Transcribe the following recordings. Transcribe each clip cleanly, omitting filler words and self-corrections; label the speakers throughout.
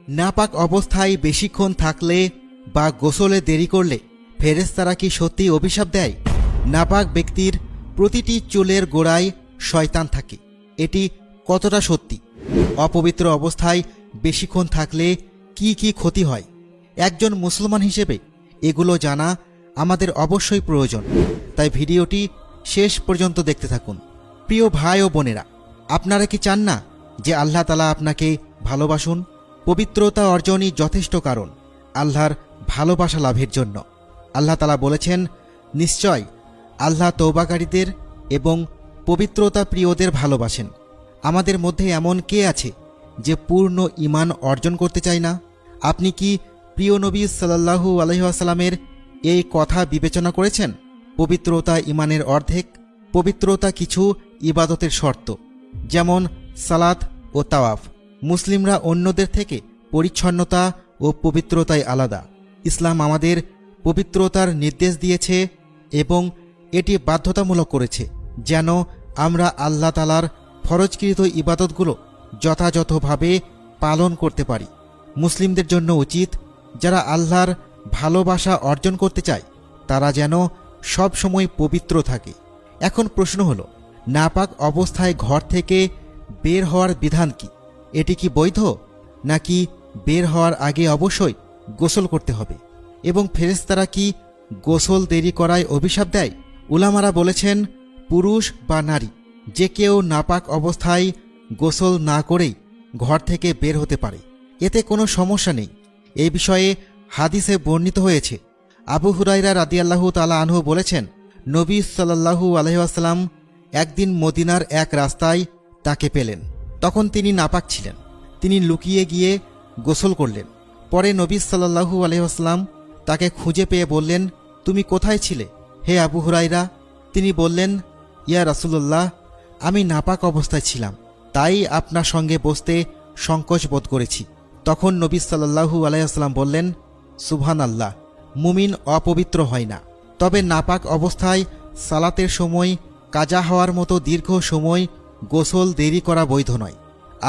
Speaker 1: নাপাক অবস্থায় বেশিক্ষণ থাকলে বা গোসলে দেরি করলে ফেরেশতারা কি সত্যি অভিশাপ দেয়? নাপাক ব্যক্তির প্রতিটি চুলের গোড়ায় শয়তান থাকে, এটি কতটা সত্যি? অপবিত্র অবস্থায় বেশিক্ষণ থাকলে কি কি ক্ষতি হয়? একজন মুসলমান হিসেবে এগুলো জানা আমাদের অবশ্যই প্রয়োজন, তাই ভিডিওটি শেষ পর্যন্ত দেখতে থাকুন। প্রিয় ভাই ও বোনেরা, আপনারা কি চান না যে আল্লাহ তাআলা আপনাকে ভালোবাসুন? পবিত্রতা অর্জনই যথেষ্ট কারণ আল্লাহর ভালোবাসা লাভের জন্য। আল্লাহ তাআলা বলেছেন, নিশ্চয় আল্লাহ তওবাকারীদের এবং পবিত্রতা প্রিয়দের ভালোবাসেন। আমাদের মধ্যে এমন কে আছে যে পূর্ণ ঈমান অর্জন করতে চায় না? আপনি কি প্রিয় নবী সাল্লাল্লাহু আলাইহি ওয়াসাল্লামের এই কথা বিবেচনা করেছেন? পবিত্রতা ঈমানের অর্ধেক। পবিত্রতা কিছু ইবাদতের শর্ত, যেমন সালাত ও তাওয়াফ। মুসলিমরা অন্যদের থেকে পরিচ্ছন্নতা ও পবিত্রতায় আলাদা। ইসলাম আমাদের পবিত্রতার নির্দেশ দিয়েছে এবং এটি বাধ্যতামূলক করেছে যেন আমরা আল্লাহ তাআলার ফরজকৃত ইবাদতগুলো যথাযথভাবে পালন করতে পারি। মুসলিমদের জন্য উচিত, যারা আল্লাহর ভালোবাসা অর্জন করতে চায় তারা যেন সব সময় পবিত্র থাকে। এখন প্রশ্ন হলো, নাপাক অবস্থায় ঘর থেকে বের হওয়ার বিধান কি? এটি কি বৈধ, নাকি বের হওয়ার আগে অবশ্যই গোসল করতে হবে? এবং ফেরেশতারা কি গোসল দেরি করায় অভিশাপ দেয়? উলামারা বলেছেন, পুরুষ বা নারী যে কেউ নাপাক অবস্থায় গোসল না করেই ঘর থেকে বের হতে পারে, এতে কোনো সমস্যা নেই। এই বিষয়ে হাদিসে বর্ণিত হয়েছে, আবু হুরায়রা রাদিয়াল্লাহু তাআলা আনহু বলেছেন, নবী সাল্লাল্লাহু আলাইহি ওয়াসাল্লাম একদিন মদিনার এক রাস্তায় তাকে পেলেন। তখন তিনি নাপাক ছিলেন। তিনি লুকিয়ে গিয়ে গোসল করলেন। পরে নবী সাল্লাল্লাহু আলাইহি ওয়াসাল্লাম তাকে খুঁজে পেয়ে বললেন, তুমি কোথায় ছিলে হে আবু হুরায়রা? তিনি বললেন, ইয়া রাসূলুল্লাহ, আমি নাপাক অবস্থায় ছিলাম, তাই আপনার সঙ্গে বসতে সংকোচ বোধ করেছি। তখন নবী সাল্লাল্লাহু আলাইহি ওয়াসাল্লাম বললেন, সুবহানাল্লাহ, মুমিন অপবিত্র হয় না। তবে নাপাক অবস্থায় সালাতের সময় কাজা হওয়ার মতো দীর্ঘ সময় গোসল দেরি করা বৈধ নয়।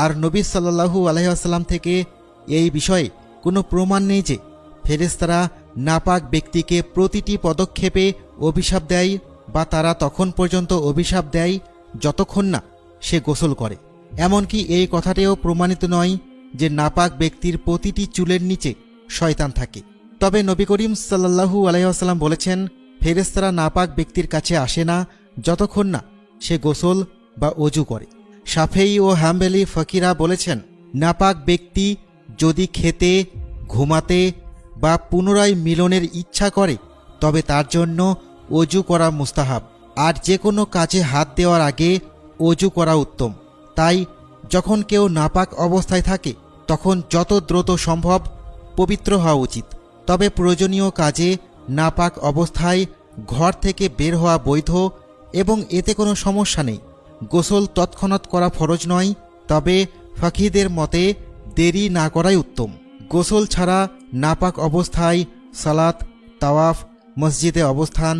Speaker 1: আর নবী সাল্লাল্লাহু আলাইহি ওয়াসাল্লাম থেকে এই বিষয়ে কোনো প্রমাণ নেই যে ফেরেশতারা নাপাক ব্যক্তিকে প্রতিটি পদক্ষেপে অভিশাপ দেয় বা তারা তখন পর্যন্ত অভিশাপ দেয় যতক্ষণ না সে গোসল করে। এমনকি এই কথাটিও প্রমাণিত নয় যে নাপাক ব্যক্তির প্রতিটি চুলের নিচে শয়তান থাকে। তবে নবী করিম সাল্লাল্লাহু আলাইহি ওয়াসাল্লাম বলেছেন, ফেরেশতারা নাপাক ব্যক্তির কাছে আসে না যতক্ষণ না সে গোসল বা ওযু করে। শাফেঈ ও হাম্বলী ফকিরা বলেছেন, নাপাক ব্যক্তি যদি খেতে, ঘুমাতে বা পুনরায় মিলনের ইচ্ছা করে তবে তার জন্য ওযু করা মুস্তাহাব, আর যে কোনো কাজে হাত দেওয়ার আগে ওযু করা উত্তম। তাই যখন কেউ নাপাক অবস্থায় থাকে তখন যত দ্রুত সম্ভব পবিত্র হওয়া উচিত। তবে প্রয়োজনীয় কাজে নাপাক অবস্থায় ঘর থেকে বের হওয়া বৈধ এবং এতে কোনো সমস্যা নেই। গোসল তৎক্ষণাৎ করা ফরজ নয়, তবে ফাকিহদের মতে দেরি না করাই উত্তম। গোসল ছাড়া নাপাক অবস্থায় সালাত, তাওয়াফ, মসজিদে অবস্থান,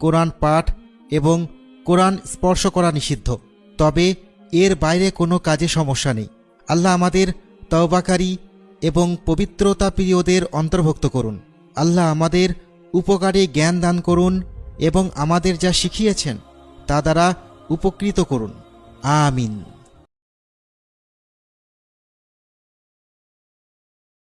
Speaker 1: কোরআন পাঠ এবং কোরআন স্পর্শ করা নিষিদ্ধ। তবে এর বাইরে কোনো কাজে সমস্যা নেই। আল্লাহ আমাদের তওবাকারী এবং পবিত্রতা প্রিয়দের অন্তর্ভুক্ত করুন। আল্লাহ আমাদের উপকারী জ্ঞান দান করুন এবং আমাদের যা শিখিয়েছেন তা দ্বারা উপকৃত করুন। আমিন।